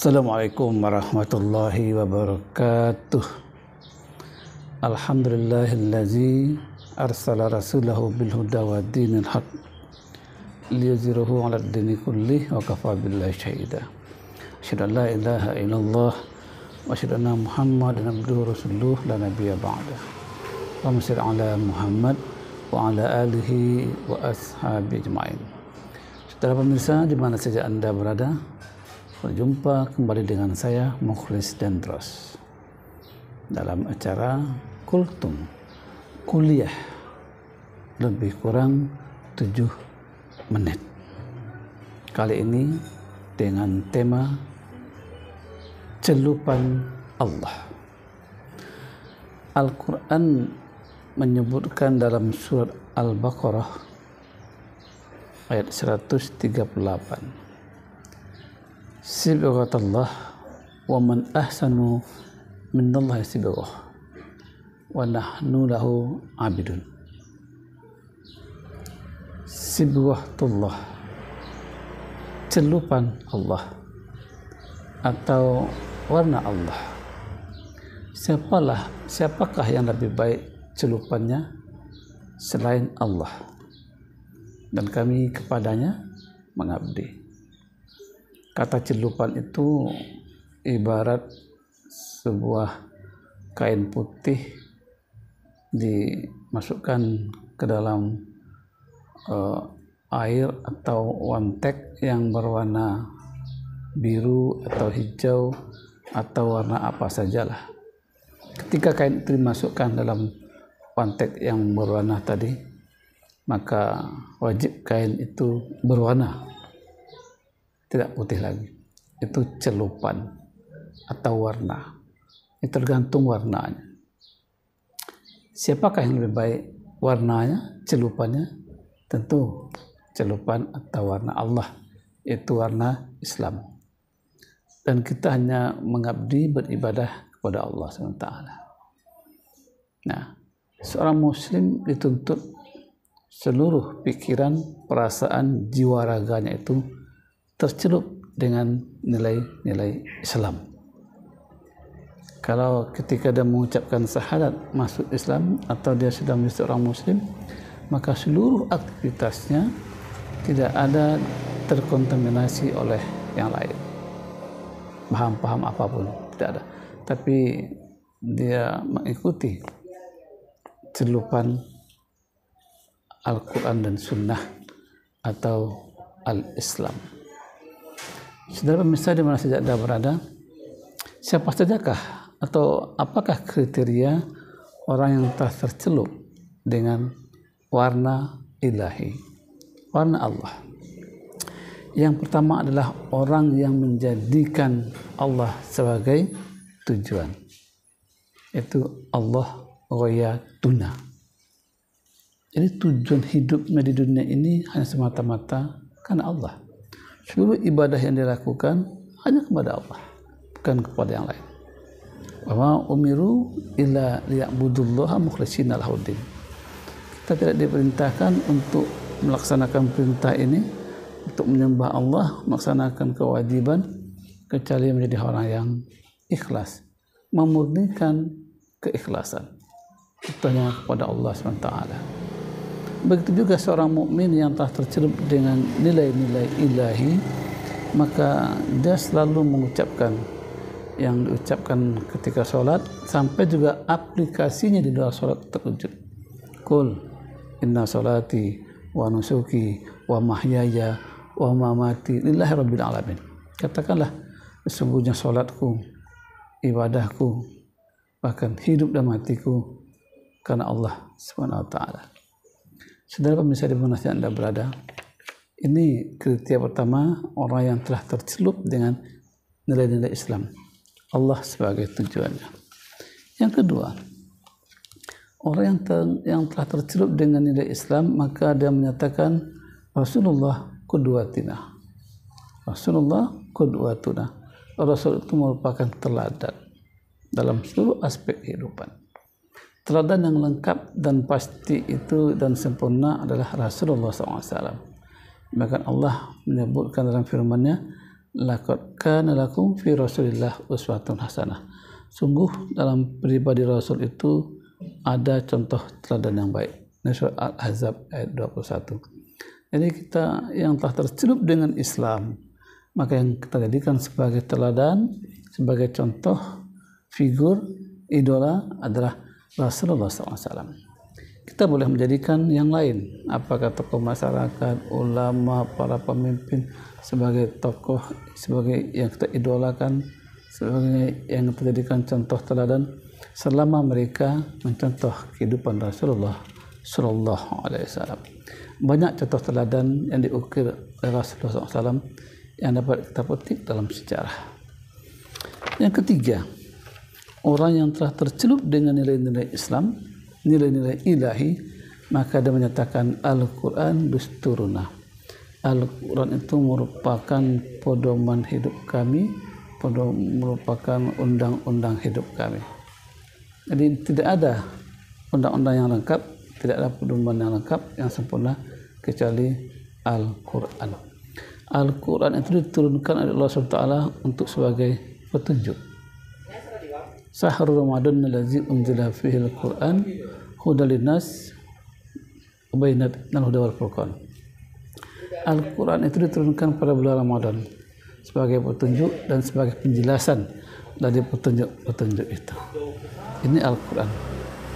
Assalamualaikum warahmatullahi wabarakatuh. Alhamdulillahillazi arsala rasulahu bil huda wa dinil haq liyuzhirahu 'ala ad-dini kullih wa kafa billahi syahida. Asyhadu an la ilaha illallah wa asyhadu anna Muhammadan abduhu rasuluh la nabiyya ba'da. Allahumma shalli 'ala Muhammad wa 'ala alihi wa ashabihi ajma'in. Saudara pemirsa di mana saja Anda berada, berjumpa kembali dengan saya Mukhlis Dendros dalam acara Kultum, kuliah lebih kurang 7 menit. Kali ini dengan tema celupan Allah. Al-Quran menyebutkan dalam surat Al-Baqarah ayat 138, Sibghatullah wa man ahsanu minallahi sibghah wa nahnu lahu abidun. Sibghatullah, celupan Allah atau warna Allah. Siapakah yang lebih baik celupannya selain Allah, dan kami kepadanya mengabdi. Kata celupan itu ibarat sebuah kain putih dimasukkan ke dalam air atau wantek yang berwarna biru atau hijau atau warna apa sajalah. Ketika kain itu dimasukkan dalam wantek yang berwarna tadi, maka wajib kain itu berwarna, tidak putih lagi. Itu celupan atau warna. Itu tergantung warnanya. Siapakah yang lebih baik warnanya, celupannya? Tentu celupan atau warna Allah, itu warna Islam. Dan kita hanya mengabdi beribadah kepada Allah SWT. Nah, seorang muslim dituntut seluruh pikiran, perasaan, jiwa raganya itu tercelup dengan nilai-nilai Islam. Kalau ketika dia mengucapkan syahadat masuk Islam atau dia sudah menjadi seorang muslim, maka seluruh aktivitasnya tidak ada terkontaminasi oleh yang lain, paham-paham apapun tidak ada, tapi dia mengikuti celupan Al-Quran dan Sunnah atau Al-Islam. Saudara pemirsa di mana saja Anda berada, siapa sajakah atau apakah kriteria orang yang telah tercelup dengan warna ilahi, warna Allah? Yang pertama adalah orang yang menjadikan Allah sebagai tujuan. Itu Allah ghayatuna. Jadi tujuan hidupnya di dunia ini hanya semata-mata karena Allah. Seluruh ibadah yang dilakukan hanya kepada Allah, bukan kepada yang lain. Wa ma umiru illa liya'budullaha mukhlishina lahuddin. Kita tidak diperintahkan untuk melaksanakan perintah ini, untuk menyembah Allah, melaksanakan kewajiban, kecuali menjadi orang yang ikhlas, memurnikan keikhlasan itu hanya kepada Allah SWT. Begitu juga seorang mukmin yang telah tercelup dengan nilai-nilai ilahi, maka dia selalu mengucapkan yang diucapkan ketika sholat, sampai juga aplikasinya di dalam sholat terwujud. Qul inna sholati wa nusuki wa mahyaya wa mamati lillahi rabbil alamin. Katakanlah, sesungguhnya sholatku, ibadahku, bahkan hidup dan matiku karena Allah Subhanahu wa taala. Saudara pemirsa di mana saja Anda berada, ini kriteria pertama orang yang telah tercelup dengan nilai-nilai Islam, Allah sebagai tujuannya. Yang kedua, orang yang telah tercelup dengan nilai Islam, maka dia menyatakan Rasulullah qudwatina. Rasulullah qudwatuna. Rasul itu merupakan teladan dalam seluruh aspek kehidupan. Teladan yang lengkap dan pasti itu dan sempurna adalah Rasulullah SAW. Bahkan Allah menyebutkan dalam firman-Nya, laqad kana lakum fi Rasulillah uswatun hasanah. Sungguh dalam pribadi Rasul itu ada contoh teladan yang baik. Surah Al-Ahzab ayat 21. Jadi kita yang telah tercelup dengan Islam, maka yang kita jadikan sebagai teladan, sebagai contoh, figur, idola adalah Rasulullah SAW. Kita boleh menjadikan yang lain, apakah tokoh masyarakat, ulama, para pemimpin, sebagai tokoh, sebagai yang kita idolakan, sebagai yang kita jadikan contoh teladan, selama mereka mencontoh kehidupan Rasulullah Sallallahu Alaihi Wasallam. Banyak contoh teladan yang diukir oleh Rasulullah SAW yang dapat kita petik dalam sejarah. Yang ketiga, orang yang telah tercelup dengan nilai-nilai Islam, nilai-nilai ilahi, maka dia menyatakan Al-Quran dusturuna. Al-Quran itu merupakan pedoman hidup kami, merupakan undang-undang hidup kami. Jadi tidak ada undang-undang yang lengkap, tidak ada pedoman yang lengkap, yang sempurna kecuali Al-Quran. Al-Quran itu diturunkan oleh Allah SWT untuk sebagai petunjuk. Syahrul Ramadan allazi unzila fihi al-Quran hudal linnas wa bayyinatin huda wal furqan. Al-Quran itu diturunkan pada bulan Ramadan sebagai petunjuk dan sebagai penjelasan dari petunjuk-petunjuk itu. Ini Al-Quran.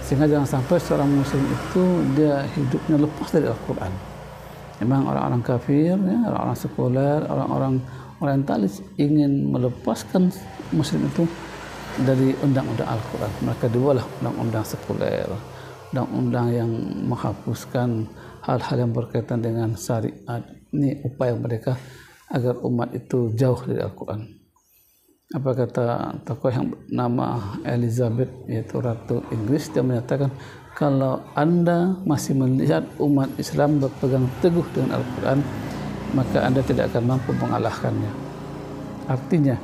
Sehingga jangan sampai seorang muslim itu dia hidupnya lepas dari Al-Quran. Memang orang-orang kafir, ya, orang-orang sekuler, orang-orang orientalis ingin melepaskan muslim itu dari undang-undang Al-Quran. Mereka dibuatlah undang-undang sekuler, undang-undang yang menghapuskan hal-hal yang berkaitan dengan syariat. Ini upaya mereka agar umat itu jauh dari Al-Quran. Apa kata tokoh yang bernama Elizabeth, yaitu Ratu Inggris, dia menyatakan kalau Anda masih melihat umat Islam berpegang teguh dengan Al-Quran, maka Anda tidak akan mampu mengalahkannya. Artinya,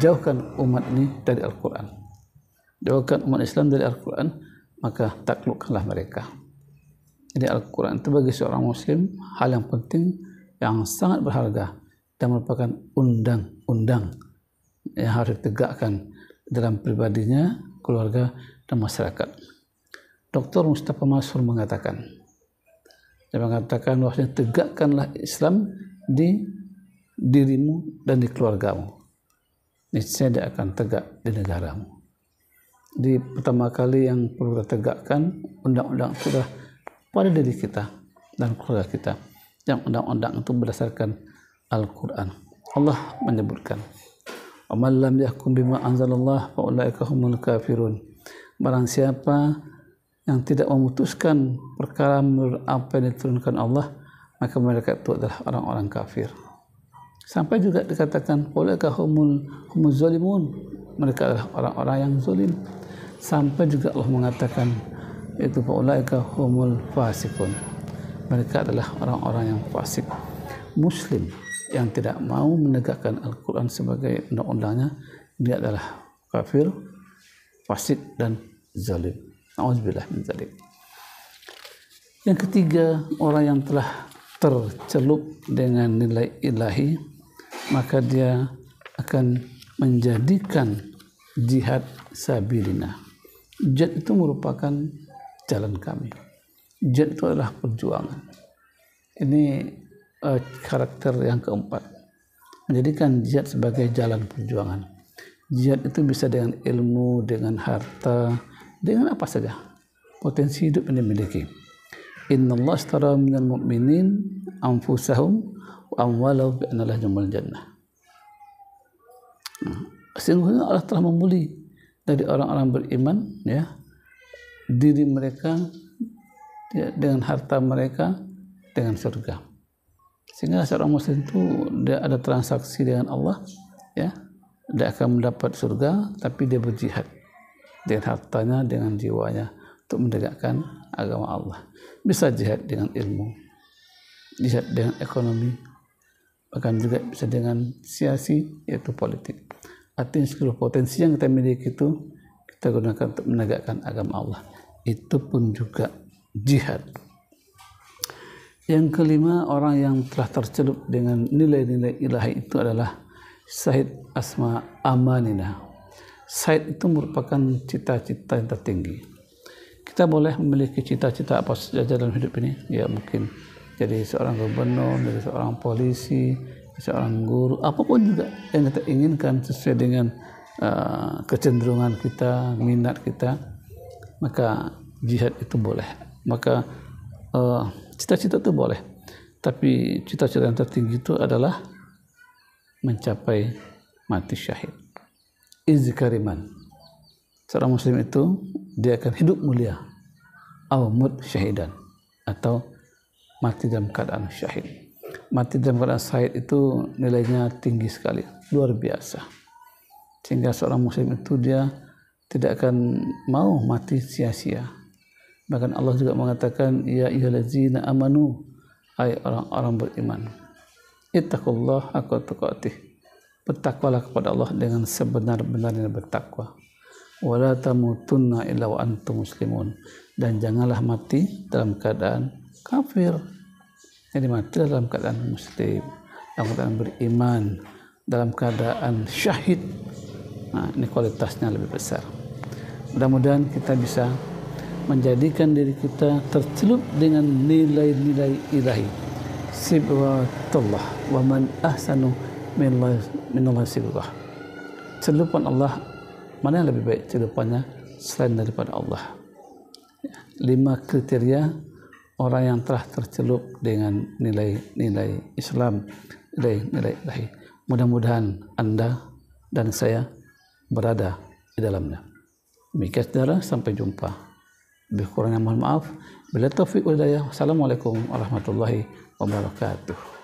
jauhkan umat ini dari Al-Quran. Jauhkan umat Islam dari Al-Quran, maka taklukkanlah mereka. Jadi Al-Quran itu bagi seorang muslim hal yang penting, yang sangat berharga, dan merupakan undang-undang yang harus ditegakkan dalam pribadinya, keluarga, dan masyarakat. Dr. Mustafa Mansur mengatakan, bahwasanya tegakkanlah Islam di dirimu dan di keluargamu, niscaya dia akan tegak di negaramu. Di pertama kali yang perlu kita tegakkan undang-undang sudah pada diri kita dan keluarga kita. Yang undang-undang itu berdasarkan Al-Quran. Allah menyebutkan, "Waman lam yahkum bima anzalallah fa ulaika humul kafirun." Barang siapa yang tidak memutuskan perkara menurut apa yang diturunkan Allah, maka mereka itu adalah orang-orang kafir. Sampai juga dikatakan ulaika humul zalimun, mereka adalah orang-orang yang zalim. Sampai juga Allah mengatakan itu ulaika humul fasikun, mereka adalah orang-orang yang fasik. Muslim yang tidak mau menegakkan Al-Quran sebagai undang-undangnya, dia adalah kafir, fasik, dan zalim. Nauzubillah min dzalik. Yang ketiga, orang yang telah tercelup dengan nilai ilahi, maka dia akan menjadikan jihad sabilillah. Jihad itu merupakan jalan kami. Jihad itu adalah perjuangan. Ini karakter yang keempat, menjadikan jihad sebagai jalan perjuangan. Jihad itu bisa dengan ilmu, dengan harta, dengan apa saja potensi hidup yang dimiliki. Innallaha ashtara minal mu'minin anfusahum wa amwalahum bi anna lahumul jannah. Sesungguhnya Allah telah membeli dari orang-orang beriman, ya, diri mereka, ya, dengan harta mereka dengan surga. Sehingga seorang muslim itu dia ada transaksi dengan Allah, ya, dia akan mendapat surga, tapi dia berjihad dengan hartanya, dengan jiwanya untuk menegakkan agama Allah. Bisa jihad dengan ilmu, jihad dengan ekonomi, bahkan juga bisa dengan siasi, yaitu politik. Artinya seluruh potensi yang kita miliki itu kita gunakan untuk menegakkan agama Allah. Itu pun juga jihad. Yang kelima, orang yang telah tercelup dengan nilai-nilai ilahi itu adalah Syahid asma amanina. Syahid itu merupakan cita-cita yang tertinggi. Kita boleh memiliki cita-cita apa saja dalam hidup ini. Ya, mungkin jadi seorang gubernur, jadi seorang polisi, seorang guru, apapun juga yang kita inginkan sesuai dengan kecenderungan kita, minat kita, maka jihad itu boleh. Maka cita-cita itu boleh. Tapi cita-cita yang tertinggi itu adalah mencapai mati syahid. Izkariman. Seorang muslim itu dia akan hidup mulia. Aw mut syahidan, atau mati dalam keadaan syahid. Mati dalam keadaan syahid itu nilainya tinggi sekali, luar biasa. Sehingga seorang muslim itu dia tidak akan mau mati sia-sia. Bahkan Allah juga mengatakan, ya ayyuhallazina amanu, hai orang-orang beriman, ittaqullah haqqa tuqatih. Bertakwalah kepada Allah dengan sebenar-benarnya bertakwa. Wala tamutunna illa wa antum muslimun. Dan janganlah mati dalam keadaan kafir. Jadi mati dalam keadaan muslim, dalam keadaan beriman, dalam keadaan syahid. Nah, ini kualitasnya lebih besar. Mudah-mudahan kita bisa menjadikan diri kita tercelup dengan nilai-nilai ilahi. Sibghatullah wa man ahsanu minallah sibghah. Celupan Allah, mana yang lebih baik celupannya selain daripada Allah? 5 kriteria orang yang telah tercelup dengan nilai-nilai Islam, nilai-nilai ilahi. Mudah-mudahan Anda dan saya berada di dalamnya. Demikian saudara, sampai jumpa. Lebih kurangnya mohon maaf. Bila taufiq wal hidayah. Wassalamualaikum warahmatullahi wabarakatuh.